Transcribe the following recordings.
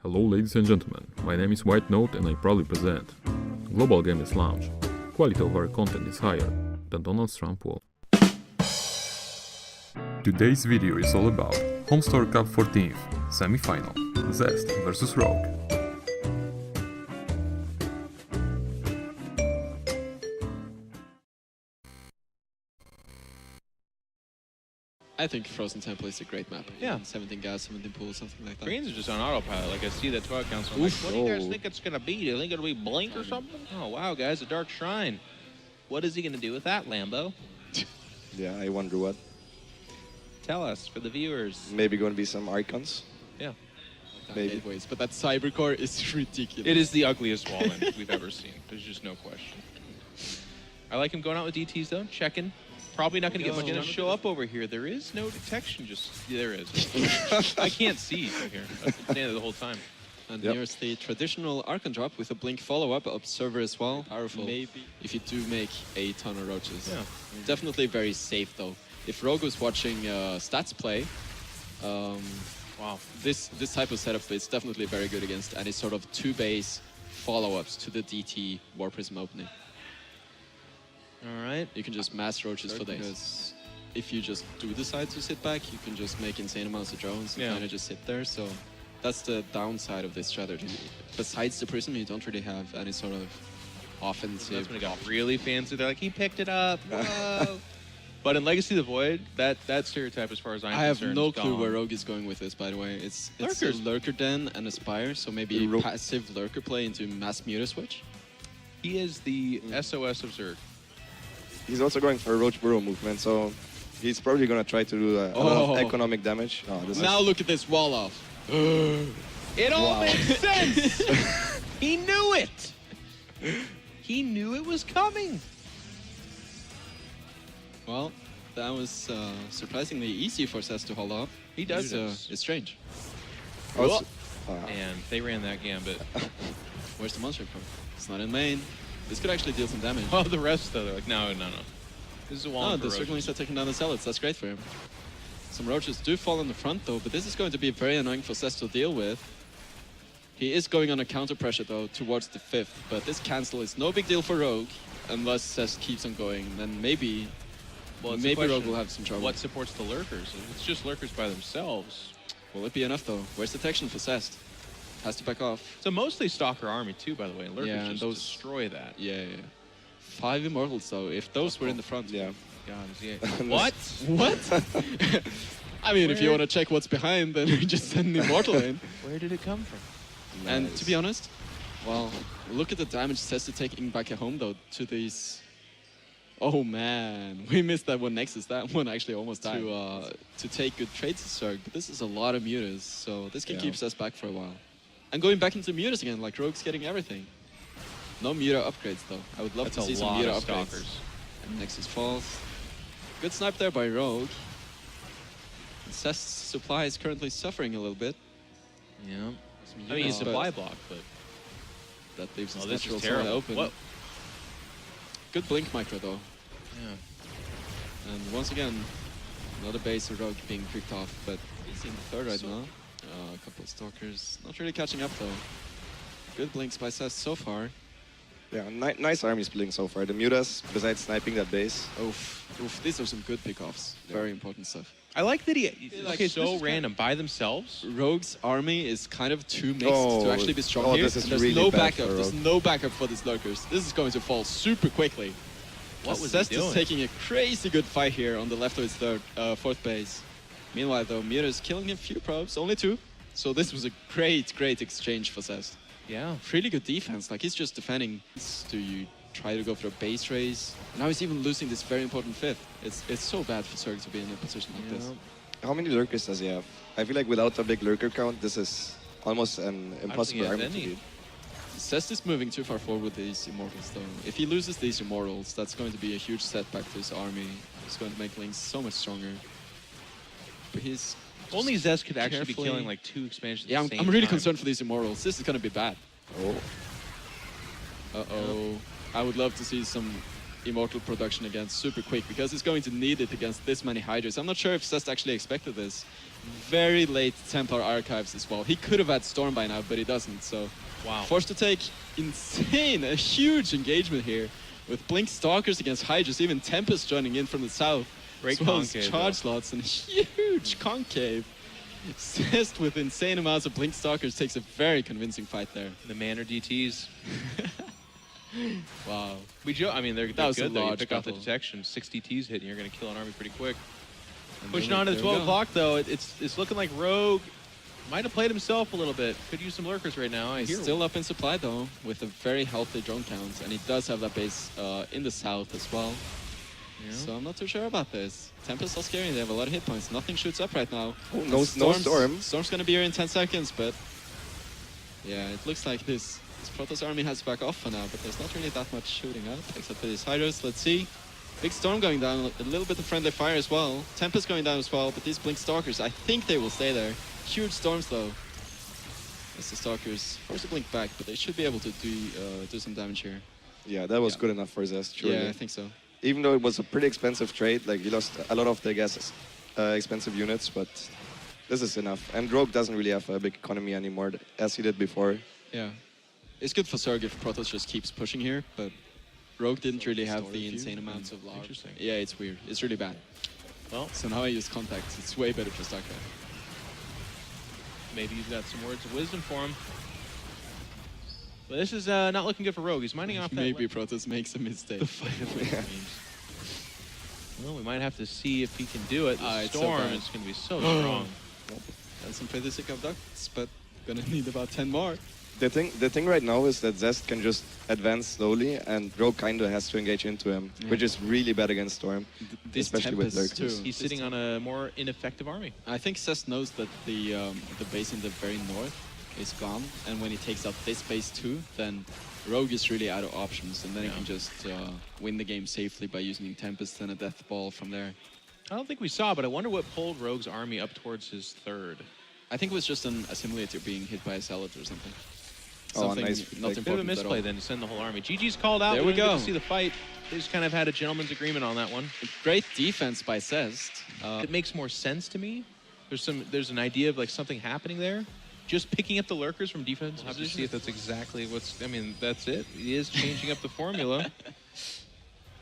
Hello ladies and gentlemen, my name is White Note and I proudly present Global Gamers Lounge. Quality of our content is higher than Donald Trump wall. Today's video is all about Homestory Cup 14th semi-final, Zest vs Rogue. I think Frozen Temple is a great map. Yeah. 17 gas, 17 pools, something like that. Greens are just on autopilot. Like I see that 12 counts. I'm like, what do you guys think it's gonna be? Do you think it'll be Blink or something? Oh wow, guys, a Dark Shrine. What is he gonna do with that, Lambo? Yeah, I wonder what. Tell us for the viewers. Maybe going to be some icons. Yeah. Maybe. Gateways, but that Cybercore is ridiculous. It is the ugliest wall in we've ever seen. There's just no question. I like him going out with DTs though, checking. Probably not going to get much. Going to show up over here. There is no detection. There is. I can't see from here. I've been standing there the whole time. And here's the traditional Archon drop with a Blink follow-up, Observer as well. Powerful. Maybe if you do make a ton of roaches. Yeah. Definitely very safe though. If Rogue was watching stats play, wow, this type of setup is definitely very good against any sort of two-base follow-ups to the DT War Prism opening. All right. You can just mass roaches for days. Because if you just do decide to sit back, you can just make insane amounts of drones and kind of just sit there. So that's the downside of this strategy. Besides the prism, you don't really have any sort of offensive. That's when it got really fancy. They're like, he picked it up. Whoa. But in Legacy of the Void, that stereotype, as far as I'm concerned, have no clue where Rogue is going with this, by the way. It's a Lurker Den and a Spire, so maybe a passive Lurker play into Mass Muta Switch. He is the SOS of Zerg. He's also going for a Roach Burrow movement, so he's probably going to try to do a lot of economic damage. Oh, now look at this wall off. It all makes sense! He knew it! He knew it was coming! Well, that was surprisingly easy for Zest to hold off. He does this. It's strange. And they ran that gambit. Where's the monster from? It's not in main. This could actually deal some damage. Oh, the rest though, they're like, no. This is a wall. No, the Circlings are taking down the Zealots. That's great for him. Some roaches do fall in the front though, but this is going to be very annoying for Zest to deal with. He is going on a counter pressure though towards the 5th, but this cancel is no big deal for Rogue unless Zest keeps on going. Then maybe Rogue will have some trouble. What supports the Lurkers? If it's just Lurkers by themselves. Will it be enough though? Where's detection for Zest? Has to back off. It's a mostly Stalker army too, by the way. Lurkers just destroy that. Yeah. 5 Immortals though. If those were in the front. Yeah. God, what? What? I mean, if you want to check what's behind, then you just send an Immortal in. Where did it come from? Nice. And to be honest, well, look at the damage Zest is taking back at home though to these. Oh man, we missed that one Nexus. That one actually almost died. To take good trades to Zerg, but this is a lot of mutas, so this can keep us back for a while. And going back into mutas again, like Rogue's getting everything. No muta upgrades though. I would love to see some muta upgrades. And Nexus falls. Good snipe there by Rogue. Zest's supply is currently suffering a little bit. Yeah. I mean, he's supply block, but that leaves his natural supply open. Whoa. Good blink micro though. Yeah. And once again, another base of Rogue being picked off, but he's in the 3rd right now. A couple of Stalkers, not really catching up though. Good blinks by Zest so far. Yeah, nice army splitting so far. The Mutas, besides sniping that base. Oof, these are some good pickoffs. Very important stuff. I like that he's so random by themselves. Rogue's army is kind of too mixed to actually be strong here. This is there's really no bad backup. There's no backup for these Lurkers. This is going to fall super quickly. What was Zest he doing? is taking a crazy good fight here on the left of his 4th base. Meanwhile, though, Muta is killing a few probes, only 2. So this was a great exchange for Zest. Yeah. Really good defense. Like, he's just defending. Do you try to go for a base raise? Now he's even losing this very important 5th. It's so bad for Zerg to be in a position like this. How many Lurkers does he have? I feel like without a big Lurker count, this is almost an impossible army to beat. Zest is moving too far forward with these Immortals though. If he loses these Immortals, that's going to be a huge setback for his army. It's going to make Link so much stronger. But he's... Only Zest could actually be killing like 2 expansions Yeah, at the same I'm really time. concerned for these Immortals. This is going to be bad. Oh. Uh-oh. I would love to see some Immortal production again super quick because he's going to need it against this many Hydras. I'm not sure if Zest actually expected this. Very late Templar Archives as well. He could have had Storm by now, but he doesn't. So Wow. forced to take a huge engagement here with Blink Stalkers against Hydras, even Tempest joining in from the south. Great as well as concave, charge slots and huge concave. Zest with insane amounts of Blink Stalkers takes a very convincing fight there. The Manor DTs. Wow. I mean, they're was a good though. You large pick off the couple. detection, 60 Ts hit, and you're going to kill an army pretty quick. And Pushing there on to we- the there we 12 go. o'clock though, it's looking like Rogue might have played himself a little bit. Could use some lurkers right now. I He's hear still up in supply though, with a very healthy drone count, and he does have that base in the south as well. Yeah. So I'm not too sure about this. Tempest are scary, they have a lot of hit points. Nothing shoots up right now. Oh, And no Storm. Storm's gonna be here in 10 seconds, but yeah, it looks like this Protoss army has to back off for now, but there's not really that much shooting up, except for these Hydras. Let's see. Big Storm going down, a little bit of friendly fire as well. Tempest going down as well, but these Blink Stalkers, I think they will stay there. Huge storms though. As the Stalkers force to blink back, but they should be able to do some damage here. Yeah, that was Yeah. good enough for Zest, surely. Yeah, I think so. Even though it was a pretty expensive trade, like he lost a lot of the expensive units, but this is enough. And Rogue doesn't really have a big economy anymore, as he did before. Yeah. It's good for Zerg if Protoss just keeps pushing here, but Rogue didn't really have the insane amounts of large. Interesting. Yeah, it's weird. It's really bad. Well, So now I use contacts. It's way better for StarCraft. maybe you've got some words of wisdom for him. But this is not looking good for Rogue. He's mining off that. Maybe Protoss makes a mistake. Well, we might have to see if he can do it. The It's so storm bad. is going to be so strong. That's some pretty sick abducts, but gonna need about 10 more. The thing right now is that Zest can just advance slowly, and Rogue kinda has to engage into him, which is really bad against Storm, This especially with Tempest Lurkers. too. He's This sitting on a more ineffective army. I think Zest knows that the base in the very north is gone, and when he takes out this base too, then Rogue is really out of options, and then he Yeah. can just win the game safely by using Tempest and a Death Ball from there. I don't think we saw, but I wonder what pulled Rogue's army up towards his third. I think it was just an assimilator being hit by a Zealot or something. Oh, Something nice. not Bit of Bit a of a important at misplay all. then to send the whole army. GG's called out. There We we don't get go. to see the fight. They just kind of had a gentleman's agreement on that one. Great defense by Zest. It makes more sense to me. There's an idea of like something happening there. Just picking up the lurkers from defense. We'll have to see if that's exactly what's. I mean, that's it. He is changing up the formula.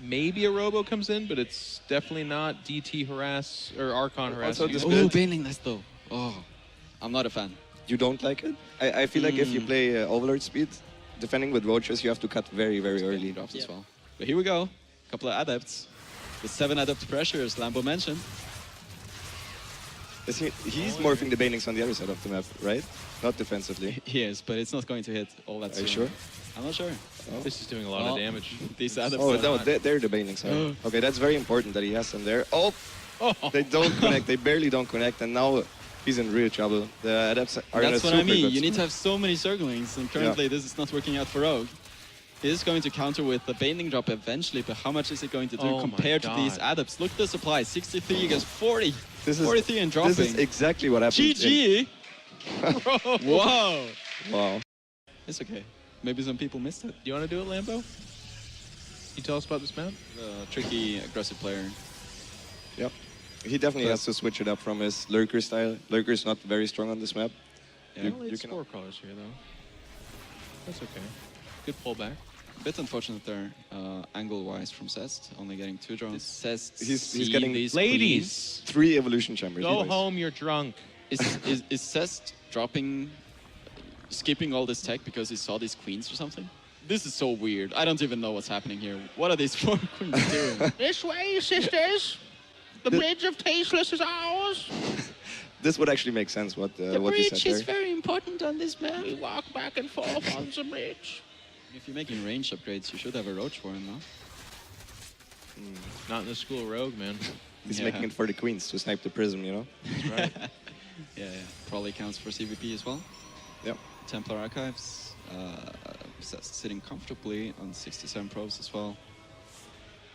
Maybe a Robo comes in, but it's definitely not DT harass or Archon harass. Also, this Oh, build- Baneling Nest though. Oh, I'm not a fan. You don't like it? I feel like if you play Overlord speed, defending with Roaches, you have to cut very, very early. Drops as well. But here we go. Couple of adepts. The 7 adept pressure, as Lambo mentioned. He's morphing the Banelings on the other side of the map, right? Not defensively. He is, but it's not going to hit all that Are you soon. sure? I'm not sure. This is doing a lot Well, of damage. These adepts Oh, are no, not- they're the Banelings. Okay, that's very important that he has them there. Oh, they don't connect. They barely don't connect, and now he's in real trouble. The Adepts are in a That's what super I mean. good You need to spot. have so many Zerglings, and currently this is not working out for Rogue. He is going to counter with the Baneling drop eventually, but how much is it going to do Oh my compared to these God. adepts? Look at the supply, 63 against 40. This is 43 and dropping. This is exactly what happened. GG! Whoa! Wow. It's okay. Maybe some people missed it. You want to do it, Lambo? You tell us about this map? Tricky, aggressive player. Yep. He definitely has to switch it up from his Lurker style. Lurker's not very strong on this map. Yeah. Well, it's can- 4 colors here, though. That's okay. Good pullback. Bit unfortunate there, angle-wise from Zest, only getting 2 drones. Zest, He's see getting- these Ladies, 3 evolution chambers. go anyways. home, you're drunk. queens. Is Zest dropping, skipping all this tech because he saw these queens or something? This is so weird. I don't even know what's happening here. What are these 4 queens doing? This way, sisters. The bridge of tasteless is ours. This would actually make sense, what you said there. very important on this map. We walk back and forth on the bridge. If you're making range upgrades, you should have a roach for him, no? Not in the school of Rogue, man. He's Yeah. making it for the queens to snipe the prism, you know? That's right. Yeah, probably counts for CVP as well. Yep. Templar Archives, sitting comfortably on 67 probes as well.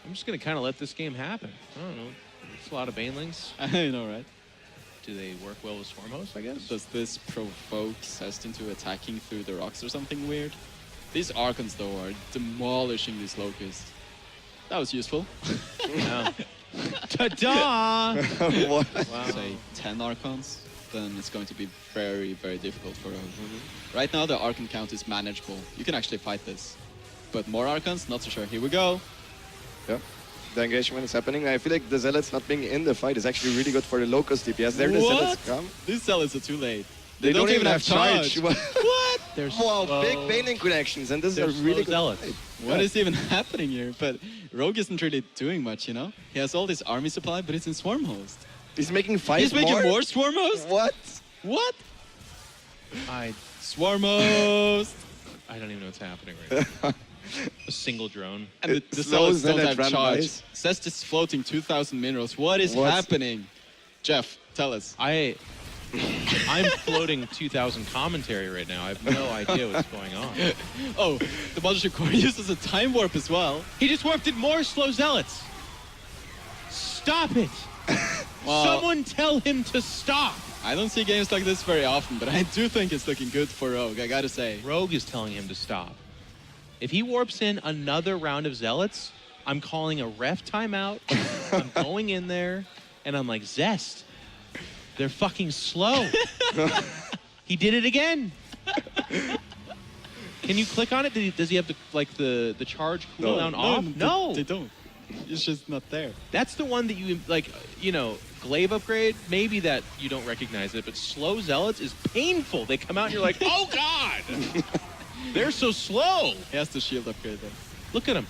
I'm just going to kind of let this game happen. I don't know. It's a lot of Banelings. I know, right? Do they work well with Swarmhost, I guess? Does this provoke Zest into attacking through the rocks or something weird? These Archons, though, are demolishing these Locusts. That was useful. Yeah. Ta-da! What? Wow. Say 10 Archons, then it's going to be very, very difficult for Rogue. Right now, the Archon count is manageable. You can actually fight this. But more Archons, not so sure. Here we go. Yeah. The engagement is happening. I feel like the Zealots not being in the fight is actually really good for the Locust DPS. There the Zealots come. These Zealots are too late. They don't even have charge. What? They're Wow, slow. big Baneling connections, and this is a They're really slow good Zealots. fight. What is even happening here? But Rogue isn't really doing much, you know? He has all this army supply, but it's in Swarm Host. He's making 5 He's making more Swarm Host? What? What? I Swarm Host! don't even know what's happening right now. A single drone. And the It Zealots slows don't and it have run charge. buys. Zest is floating 2,000 minerals. What is What's- happening? Jeff, tell us. I'm floating 2,000 commentary right now. I have no idea what's going on. Oh, the Mothership Core uses a time warp as well. He just warped in more slow zealots. Stop it! Well, Someone tell him to stop. I don't see games like this very often, but I do think it's looking good for Rogue, I gotta say. Rogue is telling him to stop. If he warps in another round of zealots, I'm calling a ref timeout. I'm going in there, and I'm like, Zest, they're fucking slow. He did it again. Can you click on it? Does he have the charge cooldown off? No. They don't. It's just not there. That's the one that you, like, you know, glaive upgrade, maybe that you don't recognize it, but slow zealots is painful. They come out and you're like, oh God! They're so slow. He has the shield upgrade though. Look at him.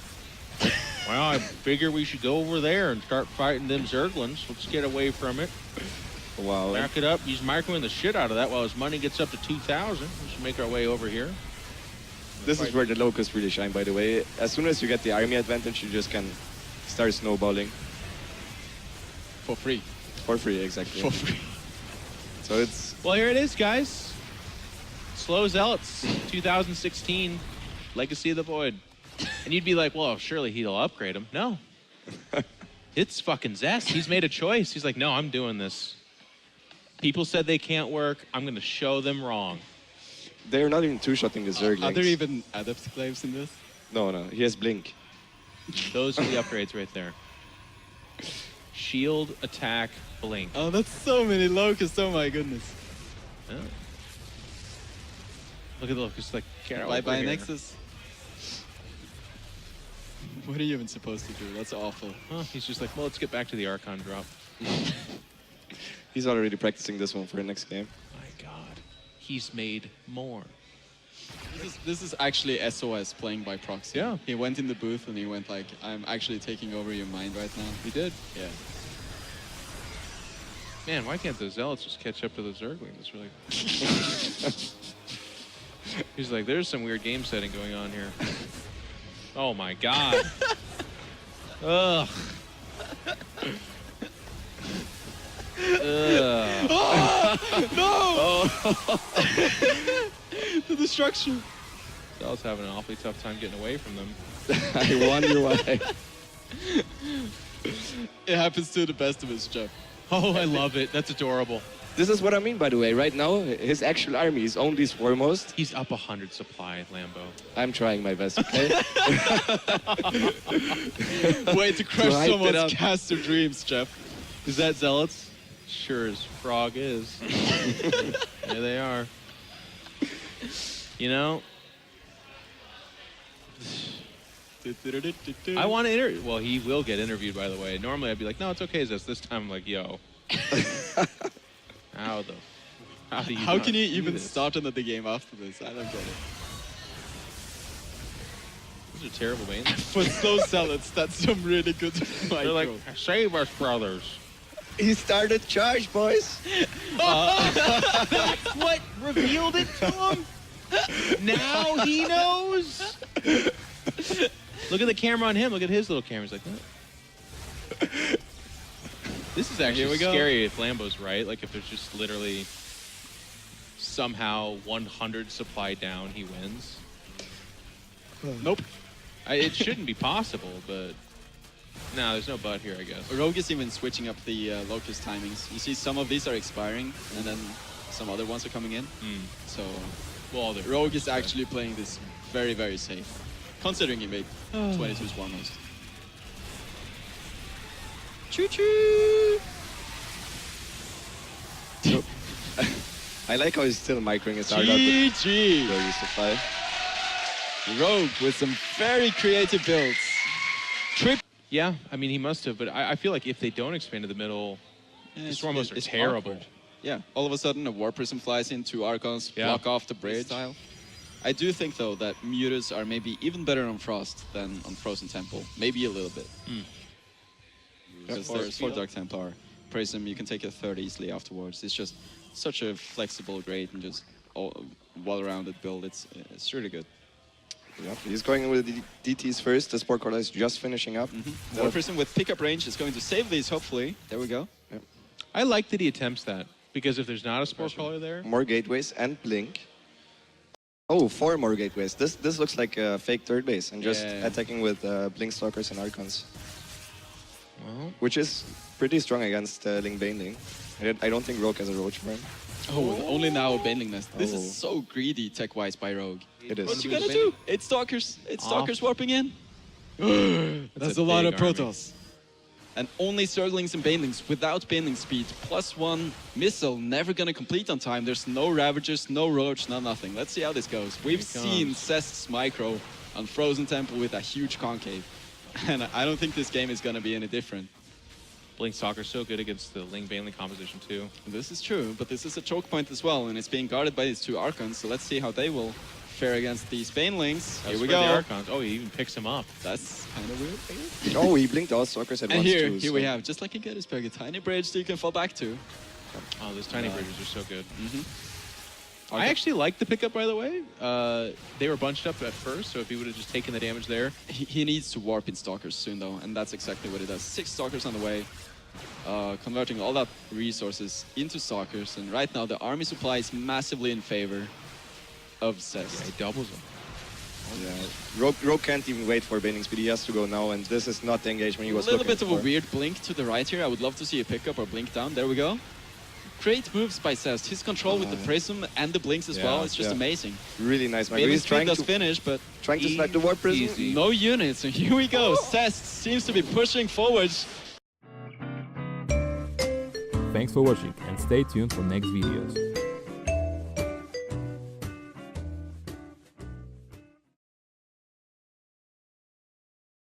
Well, I figure we should go over there and start fighting them Zerglings. Let's get away from it. Wow. Back it up. He's microing the shit out of that while his money gets up to 2,000. We should make our way over here. This is where the Locusts really shine, by the way. As soon as you get the army advantage, you just can start snowballing. For free. For free, exactly. For free. So it's... Well, here it is, guys. Slow Zealots, 2016, Legacy of the Void. And you'd be like, well, surely he'll upgrade him. No. It's fucking Zest. He's made a choice. He's like, no, I'm doing this. People said they can't work. I'm going to show them wrong. They're not even two-shotting the Zerglings. Are there even adept claims in this? No, no. He has Blink. Those are the upgrades right there. Shield, attack, blink. Oh, that's so many locusts. Oh my goodness. Yeah. Look at the locusts, like, get over Bye-bye here. Nexus. What are you even supposed to do? That's awful. Huh, he's just like, well, let's get back to the Archon drop. He's already practicing this one for the next game. My God. He's made more. This is actually SOS playing by proxy. Yeah. He went in the booth and he went like, I'm actually taking over your mind right now. He did. Yeah. Man, why can't the Zealots just catch up to the Zergling? It's really... He's like, there's some weird game setting going on here. Oh my God. Ugh. Ugh. The destruction. Zealot's having an awfully tough time getting away from them. I wonder why. It happens to the best of us, Jeff. Oh, I love it. That's adorable. This is what I mean, by the way. Right now, his actual army is only Swarmost. He's up 100 supply, Lambo. I'm trying my best, okay? Way to crush hype it someone's up. caster dreams, Jeff. Is that Zealots? Sure as frog is. There they are. You know, I want to interview. Well, he will get interviewed, by the way. Normally, I'd be like, no, it's okay, Zest. This time, I'm like, yo. How do you How not can you do even this? start another game after this? I don't get it. These are terrible names. For slow zealots, that's some really good They're like, micro. save us, brothers. He started charge, boys. That's what revealed it to him? Now he knows? Look at the camera on him. Look at his little camera. He's like, what? This is actually Here we go. scary if Lambo's right. Like, if there's just literally somehow 100 supply down, he wins. Nope. It shouldn't be possible, but... No, there's no but here, I guess. Rogue is even switching up the locust timings. You see some of these are expiring, and then some other ones are coming in. So Well, they're- Rogue is actually playing this very, very safe. Considering he made 22 Swarmost. Choo-choo! I like how he's still microing his hard out. GG! Rogue used to fly. Rogue with some very creative builds. Yeah, I mean, he must have, but I feel like if they don't expand to the middle, the Stormhosts are terrible. Awkward. Yeah, all of a sudden a War Prism flies in, 2 Archons, block off the bridge. Style. I do think, though, that Mutas are maybe even better on Frost than on Frozen Temple. Maybe a little bit. Because there's 4 Dark Templar. Prism, you can take a 3rd easily afterwards. It's just such a flexible, great, and just well-rounded build. It's really good. Yeah, he's going with the DTs first. The Sport Collar is just finishing up. War Prism with pickup range is going to save these, hopefully. There we go. Yeah. I like that he attempts that, because if there's not a Sport Collar there... More gateways and Blink. Oh, 4 more gateways. This looks like a fake 3rd base, and just attacking with Blink Stalkers and Archons. Well, which is pretty strong against Ling Baneling. I don't think Rogue has a Roach for him. Oh, only now a Baneling Nest. This is so greedy tech-wise by Rogue. It is. What you gonna do? It's Stalkers. It's Stalkers warping in. That's a lot of Protoss. And only Zerglings and Banelings without Baneling speed. +1 missile, never gonna complete on time. There's no Ravagers, no Roach, no nothing. Let's see how this goes. We've seen Zest's micro on Frozen Temple with a huge concave. And I don't think this game is gonna be any different. Blink Stalker's so good against the Ling Baneling composition too. This is true, but this is a choke point as well, and it's being guarded by these 2 Archons, so let's see how they will fare against these Banelings. Here we go. The Archons. Oh, he even picks him up. That's kind of weird, I guess. Oh, he blinked all Stalkers at And once here, too. here we have, just like in Gettysburg, a tiny bridge that you can fall back to. Oh, those tiny bridges are so good. Okay. I actually like the pickup, by the way. They were bunched up at first, so if he would have just taken the damage there. He needs to warp in Stalkers soon, though, and that's exactly what he does. 6 Stalkers on the way, converting all that resources into Stalkers, and right now the army supply is massively in favor of Zest. Yeah, he doubles them. Yeah. Rogue can't even wait for Baneling speed. He has to go now, and this is not the engagement he was looking looking for. A little bit of a weird blink to the right here. I would love to see a pickup or blink down. There we go. Great moves by Zest. His control with the Prism and the blinks as well is just amazing. Really nice. He's trying to finish, but trying to snipe the War Prism. Easy. No units. And here we go. Zest seems to be pushing forward. Thanks for watching and stay tuned for next videos.